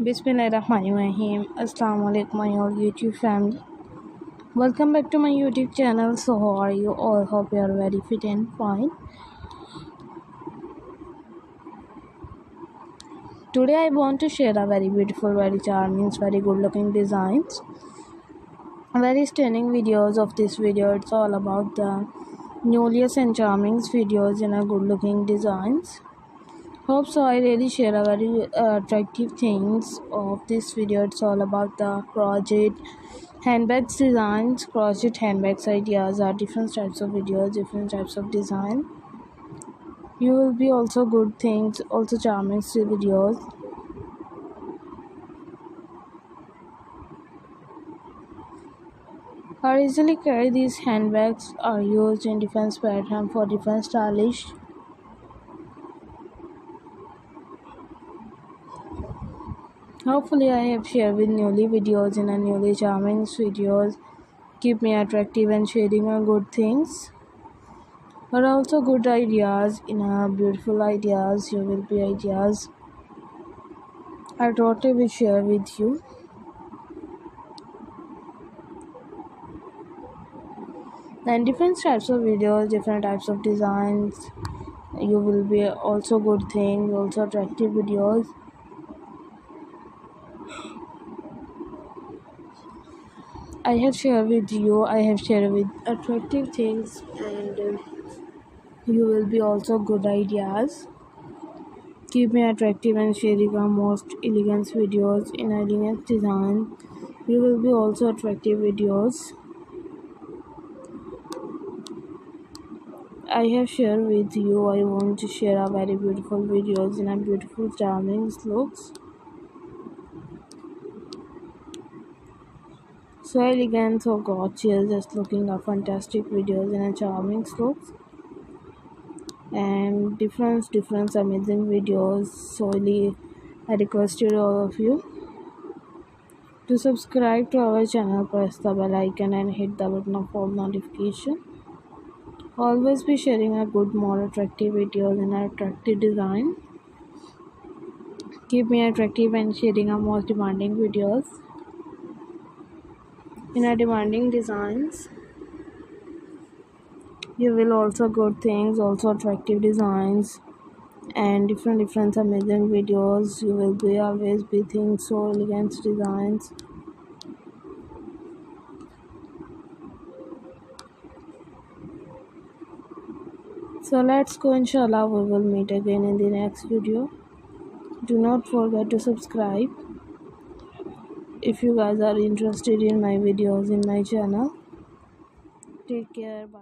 Bismillahirrahmanirrahim. Assalamu alaikum my all YouTube family. Welcome back to my YouTube channel. So how are you all? Hope you are very fit and fine. Today I want to share a very beautiful, very charming, very good looking designs. Very stunning videos of this video. It's all about the newest and charming videos in a good looking designs. Hope so. I really share a very attractive things of this video. It's all about the crochet handbags designs, crochet handbags ideas are different types of videos, different types of design. You will be also good things, also charming videos. Are easily carry these handbags are used in different pattern for different stylish. Hopefully I have shared with newly videos in a newly charming videos. Keep me attractive and sharing a good things. But also good ideas in a beautiful ideas. You will be ideas. I totally will share with you. And different types of videos, different types of designs. You will be also good things, also attractive videos. I have shared with you, I have shared with attractive things, and you will be also good ideas. Keep me attractive and sharing our most elegant videos in elegant design. You will be also attractive videos. I have shared with you, I want to share a very beautiful videos in a beautiful charming looks. So elegant, so gorgeous, just looking at fantastic videos in a charming looks. And different amazing videos. So I requested all of you to subscribe to our channel, press the bell icon and hit the button of all notification. Always be sharing a good, more attractive videos and attractive design. Keep me attractive and sharing a most demanding videos in a demanding designs. You will also good things, also attractive designs and different amazing videos. You will be always be things so elegant designs. So let's go, inshallah we will meet again in the next video. Do not forget to subscribe if you guys are interested in my videos in my channel. Take care. Bye.